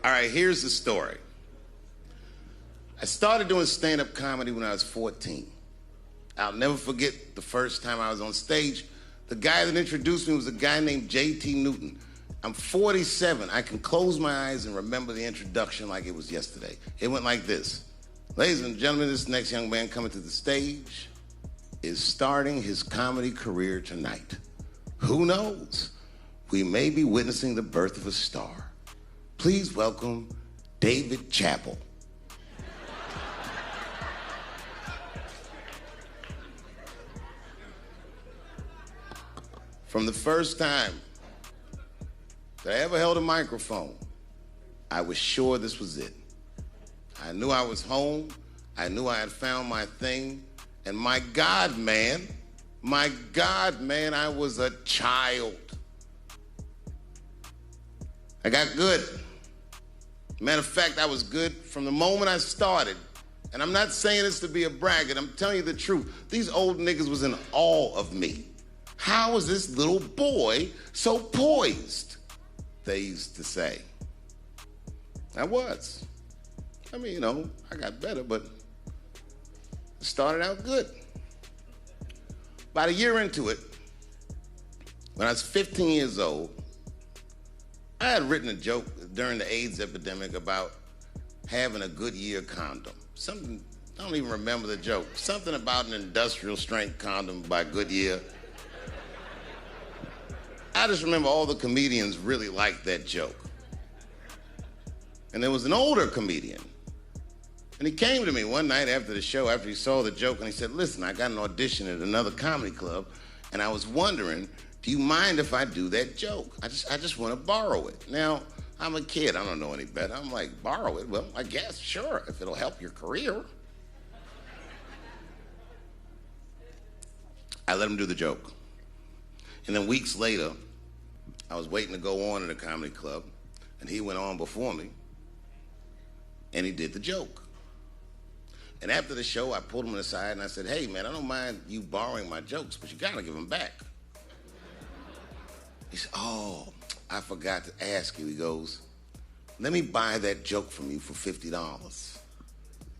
All right, here's the story. I started doing stand-up comedy when I was 14. I'll never forget the first time I was on stage. The guy that introduced me was a guy named J.T. Newton. I'm 47. I can close my eyes and remember the introduction like it was yesterday. It went like this. Ladies and gentlemen, this next young man coming to the stage is starting his comedy career tonight. Who knows? We may be witnessing the birth of a star. Please welcome David Chappelle. From the first time that I ever held a microphone, I was sure this was it. I knew I was home. I knew I had found my thing. And my God, man, I was a child. I got good. Matter of fact, I was good from the moment I started. And I'm not saying this to be a braggart. I'm telling you the truth. These old niggas was in awe of me. How was this little boy so poised? They used to say. I was. I mean, you know, I got better, but it started out good. About a year into it, when I was 15 years old, I had written a joke during the AIDS epidemic about having a Goodyear condom. Something, I don't even remember the joke. Something about an industrial strength condom by Goodyear. I just remember all the comedians really liked that joke. And there was an older comedian. And he came to me one night after the show, after he saw the joke, and he said, listen, I got an audition at another comedy club, and I was wondering, do you mind if I do that joke? I just want to borrow it. Now, I'm a kid. I don't know any better. I'm like, borrow it? Well, I guess, sure, if it'll help your career. I let him do the joke. And then weeks later, I was waiting to go on in a comedy club, and he went on before me, and he did the joke. And after the show, I pulled him aside, and I said, hey, man, I don't mind you borrowing my jokes, but you got to give them back. He said, oh, I forgot to ask you. He goes, let me buy that joke from you for $50.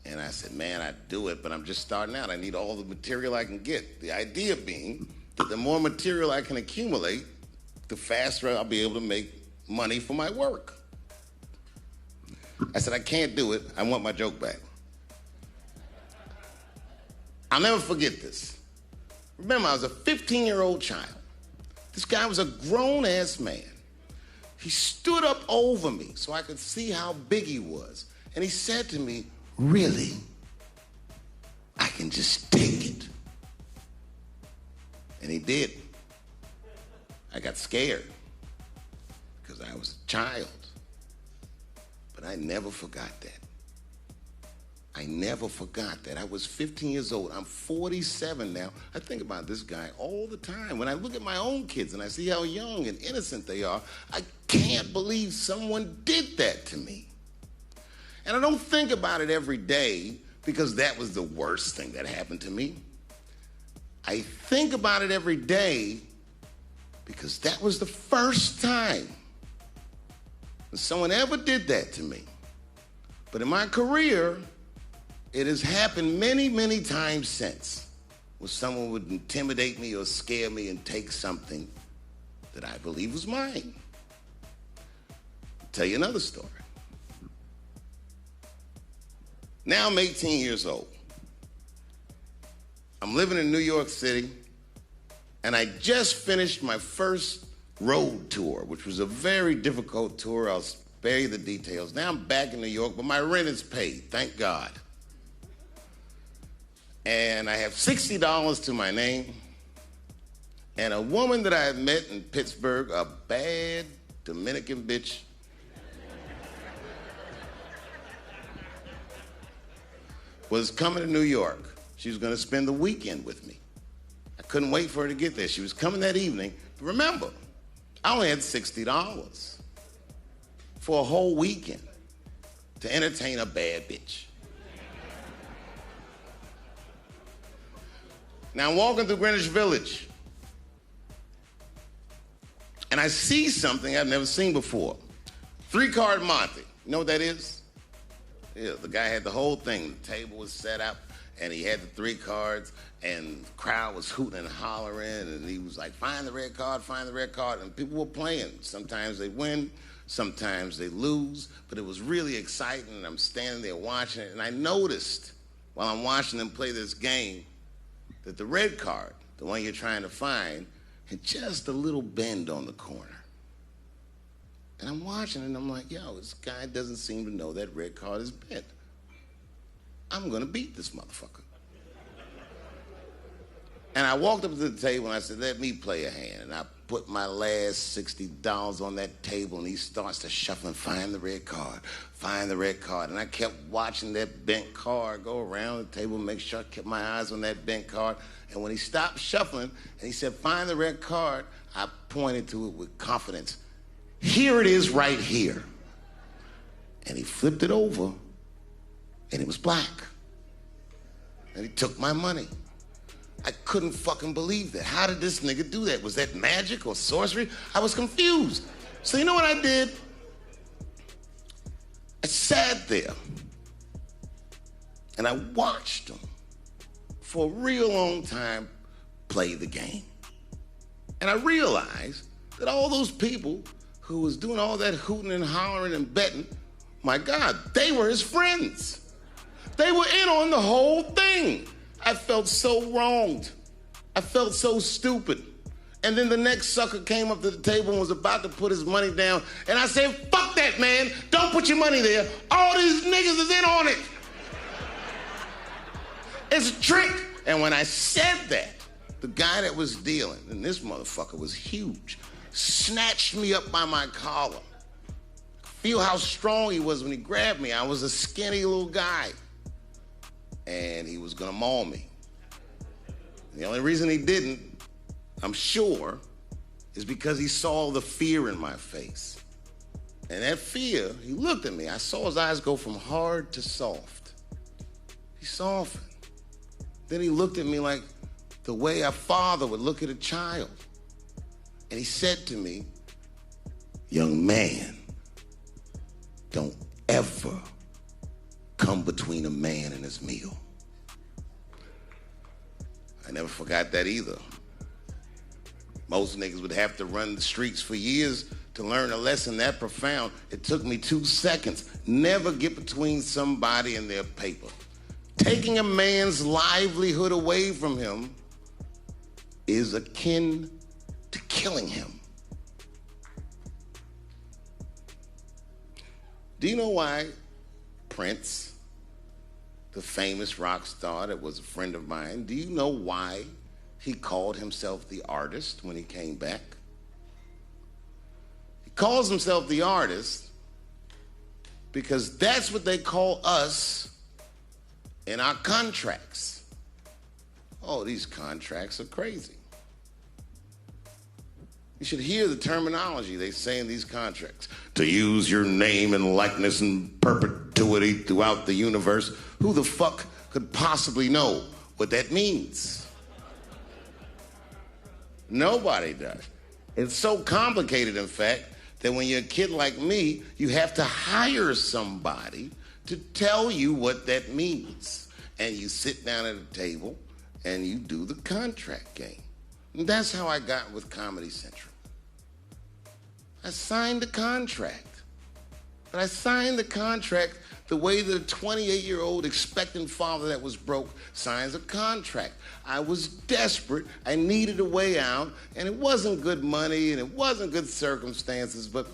And I said, man, I'd do it, but I'm just starting out. I need all the material I can get. The idea being that the more material I can accumulate, the faster I'll be able to make money for my work. I said, I can't do it. I want my joke back. I'll never forget this. Remember, I was a 15-year-old child. This guy was a grown-ass man. He stood up over me so I could see how big he was. And he said to me, really? I can just take it. And he did. I got scared because I was a child. But I never forgot that. I never forgot that. I was 15 years old. I'm 47 now. I think about this guy all the time. When I look at my own kids and I see how young and innocent they are, I can't believe someone did that to me. And I don't think about it every day because that was the worst thing that happened to me. I think about it every day because that was the first time that someone ever did that to me. But in my career, it has happened many, many times since where someone would intimidate me or scare me and take something that I believe was mine. I'll tell you another story. Now I'm 18 years old. I'm living in New York City, and I just finished my first road tour, which was a very difficult tour. I'll spare you the details. Now I'm back in New York, but my rent is paid, thank God. And I have $60 to my name, and a woman that I had met in Pittsburgh, a bad Dominican bitch, was coming to New York. She was gonna spend the weekend with me. I couldn't wait for her to get there. She was coming that evening. But remember, I only had $60 for a whole weekend to entertain a bad bitch. Now I'm walking through Greenwich Village, and I see something I've never seen before. 3-card Monte. You know what that is? Yeah, the guy had the whole thing. The table was set up, and he had the 3 cards, and the crowd was hooting and hollering, and he was like, find the red card, find the red card, and people were playing. Sometimes they win, sometimes they lose, but it was really exciting, and I'm standing there watching it, and I noticed while I'm watching them play this game that the red card, the one you're trying to find, had just a little bend on the corner. And I'm watching it, and I'm like, yo, this guy doesn't seem to know that red card is bent. I'm going to beat this motherfucker. And I walked up to the table, and I said, let me play a hand. And I put my last $60 on that table, and he starts to shuffle and find the red card, find the red card. And I kept watching that bent card go around the table, make sure I kept my eyes on that bent card. And when he stopped shuffling, and he said, find the red card, I pointed to it with confidence. Here it is right here. And he flipped it over, and it was black. And he took my money. I couldn't fucking believe that. How did this nigga do that? Was that magic or sorcery? I was confused. So you know what I did? I sat there, and I watched him for a real long time play the game. And I realized that all those people who was doing all that hooting and hollering and betting, my God, they were his friends. They were in on the whole thing. I felt so wronged. I felt so stupid. And then the next sucker came up to the table and was about to put his money down. And I said, fuck that, man. Don't put your money there. All these niggas is in on it. It's a trick. And when I said that, the guy that was dealing, and this motherfucker was huge, snatched me up by my collar. Feel how strong he was when he grabbed me. I was a skinny little guy. And he was gonna maul me. The only reason he didn't, I'm sure, is because he saw the fear in my face. And that fear, he looked at me. I saw his eyes go from hard to soft. He softened. Then he looked at me like the way a father would look at a child. And he said to me, young man, don't ever come between a man and his meal. I never forgot that either. Most niggas would have to run the streets for years to learn a lesson that profound. It took me 2 seconds. Never get between somebody and their paper. Taking a man's livelihood away from him is akin to killing him. Do you know why Prince, the famous rock star that was a friend of mine, do you know why he called himself the artist when he came back? He calls himself the artist because that's what they call us in our contracts. Oh, these contracts are crazy. You should hear the terminology they say in these contracts. To use your name and likeness in perpetuity throughout the universe. Who the fuck could possibly know what that means? Nobody does. It's so complicated, in fact, that when you're a kid like me, you have to hire somebody to tell you what that means. And you sit down at a table and you do the contract game. And that's how I got with Comedy Central. I signed the contract. But I signed the contract the way that a 28-year-old expectant father that was broke signs a contract. I was desperate. I needed a way out. And it wasn't good money and it wasn't good circumstances. But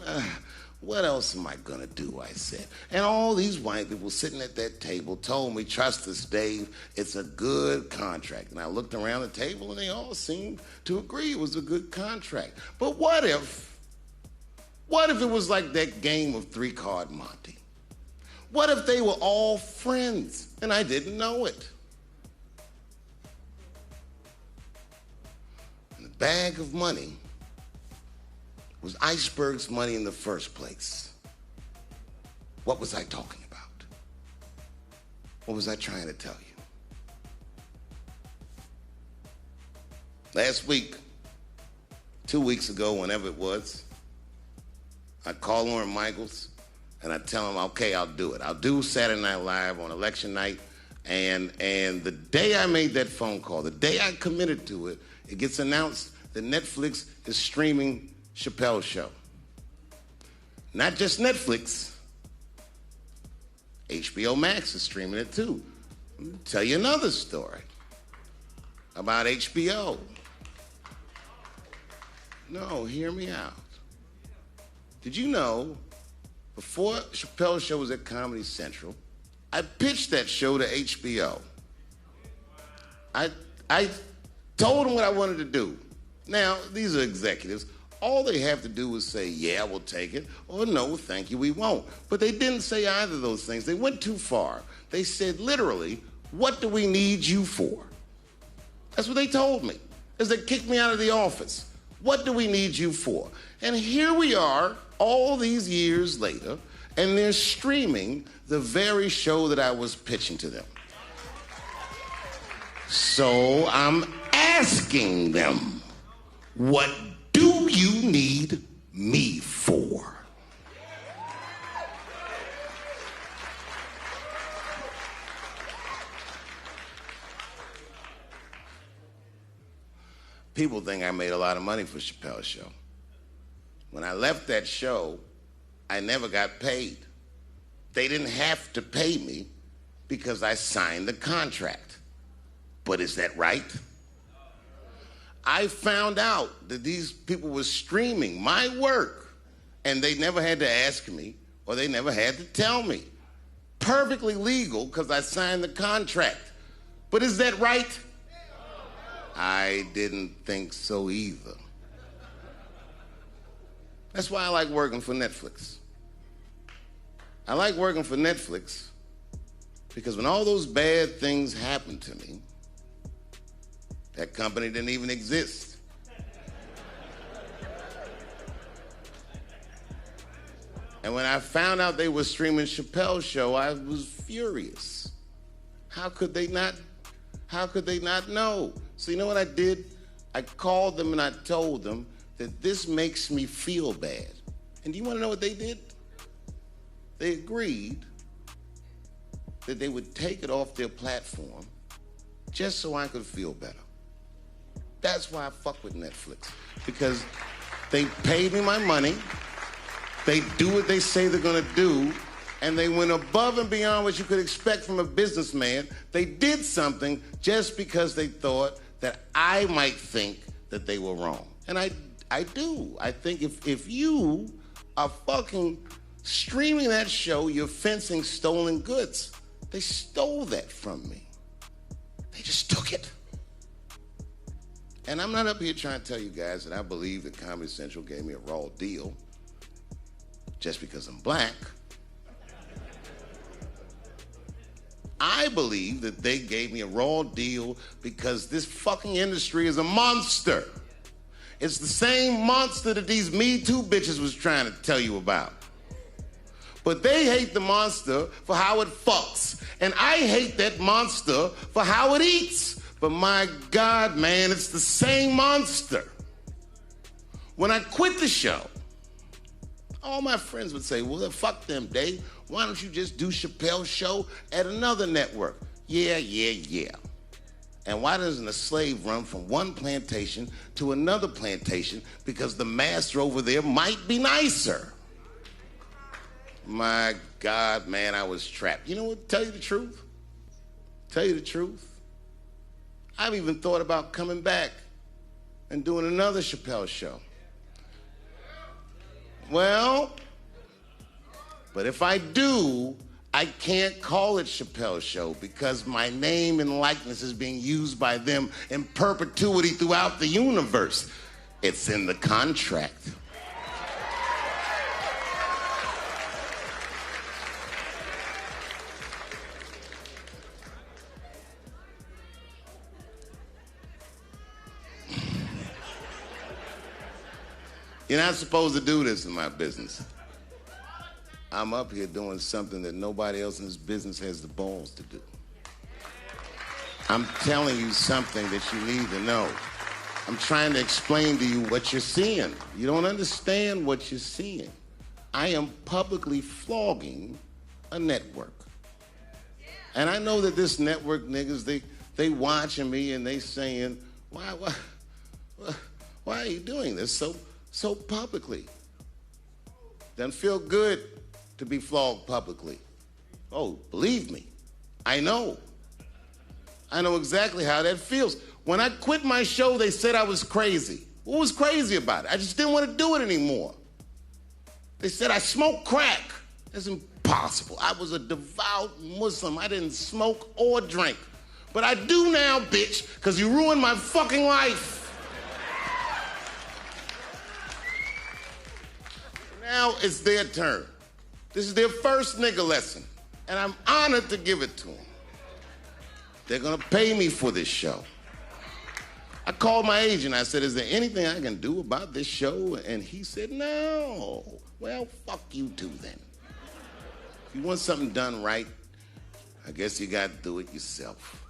what else am I going to do, I said. And all these white people sitting at that table told me, trust us, Dave, it's a good contract. And I looked around the table and they all seemed to agree it was a good contract. But what if it was like that game of 3-Card Monte? What if they were all friends and I didn't know it? And the bag of money was Iceberg's money in the first place. What was I talking about? What was I trying to tell you? Last week, 2 weeks ago, whenever it was, I called Lauren Michaels and I tell them, okay, I'll do it. I'll do Saturday Night Live on election night. And the day I made that phone call, the day I committed to it, it gets announced that Netflix is streaming Chappelle's show. Not just Netflix, HBO Max is streaming it too. Let me tell you another story about HBO. No, hear me out. Did you know, before Chappelle's show was at Comedy Central, I pitched that show to HBO. I told them what I wanted to do. Now, these are executives. All they have to do is say, yeah, we'll take it, or no, thank you, we won't. But they didn't say either of those things. They went too far. They said, literally, what do we need you for? That's what they told me, as they kicked me out of the office. What do we need you for? And here we are, all these years later, and they're streaming the very show that I was pitching to them. So I'm asking them, what do you need me for? People think I made a lot of money for Chappelle's show. When I left that show, I never got paid. They didn't have to pay me because I signed the contract. But is that right? I found out that these people were streaming my work and they never had to ask me or they never had to tell me. Perfectly legal because I signed the contract. But is that right? I didn't think so either. That's why I like working for Netflix. I like working for Netflix because when all those bad things happened to me, that company didn't even exist. And when I found out they were streaming Chappelle's show, I was furious. How could they not know? So you know what I did? I called them and I told them that this makes me feel bad. And do you want to know what they did? They agreed that they would take it off their platform just so I could feel better. That's why I fuck with Netflix, because they paid me my money, they do what they say they're gonna do, and they went above and beyond what you could expect from a businessman. They did something just because they thought that I might think that they were wrong. And I do. I think if you are fucking streaming that show, you're fencing stolen goods. They stole that from me. They just took it. And I'm not up here trying to tell you guys that I believe that Comedy Central gave me a raw deal just because I'm black. I believe that they gave me a raw deal because this fucking industry is a monster. It's the same monster that these Me Too bitches was trying to tell you about. But they hate the monster for how it fucks. And I hate that monster for how it eats. But my God, man, it's the same monster. When I quit the show, all my friends would say, well, fuck them, Dave. Why don't you just do Chappelle's show at another network? Yeah. And why doesn't a slave run from one plantation to another plantation? Because the master over there might be nicer. My God, man, I was trapped. You know what? Tell you the truth. I've even thought about coming back and doing another Chappelle show. Well, but if I do, I can't call it Chappelle's show because my name and likeness is being used by them in perpetuity throughout the universe. It's in the contract. You're not supposed to do this in my business. I'm up here doing something that nobody else in this business has the balls to do. I'm telling you something that you need to know. I'm trying to explain to you what you're seeing. You don't understand what you're seeing. I am publicly flogging a network. And I know that this network niggas, they watching me and they saying, why are you doing this so publicly? Doesn't feel good to be flogged publicly. Oh, believe me, I know. I know exactly how that feels. When I quit my show, they said I was crazy. What was crazy about it? I just didn't want to do it anymore. They said I smoked crack. That's impossible. I was a devout Muslim. I didn't smoke or drink. But I do now, bitch, because you ruined my fucking life. Now it's their turn. This is their first nigga lesson, and I'm honored to give it to them. They're gonna pay me for this show. I called my agent. I said, is there anything I can do about this show? And he said, no. Well, fuck you too then. If you want something done right, I guess you got to do it yourself.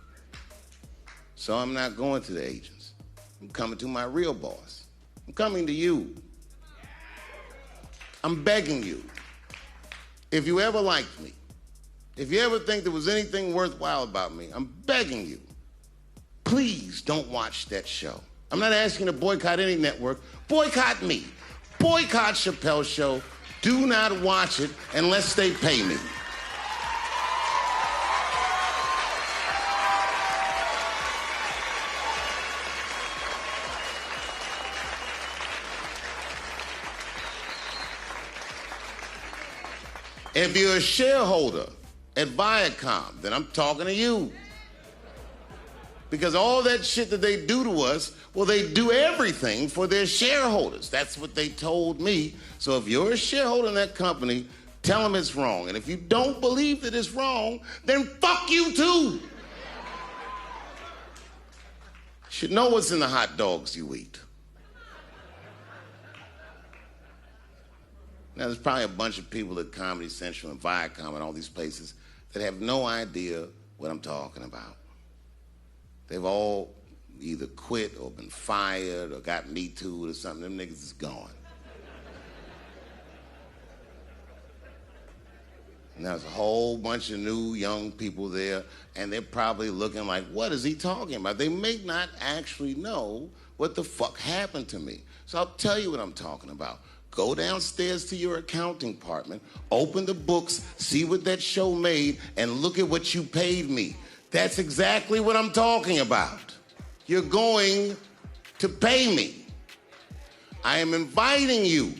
So I'm not going to the agents. I'm coming to my real boss. I'm coming to you. I'm begging you. If you ever liked me, if you ever think there was anything worthwhile about me, I'm begging you. Please don't watch that show. I'm not asking you to boycott any network. Boycott me. Boycott Chappelle's show. Do not watch it unless they pay me. If you're a shareholder at Viacom, then I'm talking to you. Because all that shit that they do to us, well, they do everything for their shareholders. That's what they told me. So if you're a shareholder in that company, tell them it's wrong. And if you don't believe that it's wrong, then fuck you too. You should know what's in the hot dogs you eat. Now, there's probably a bunch of people at Comedy Central and Viacom and all these places that have no idea what I'm talking about. They've all either quit or been fired or got Me Too'd or something. Them niggas is gone. And there's a whole bunch of new young people there, and they're probably looking like, what is he talking about? They may not actually know what the fuck happened to me. So I'll tell you what I'm talking about. Go downstairs to your accounting department, open the books, see what that show made, and look at what you paid me. That's exactly what I'm talking about. You're going to pay me. I am inviting you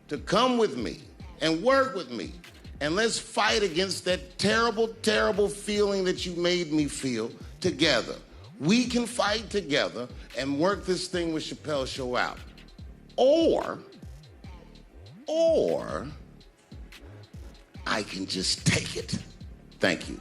to come with me and work with me. And let's fight against that terrible, terrible feeling that you made me feel together. We can fight together and work this thing with Chappelle's show out. Or I can just take it. Thank you.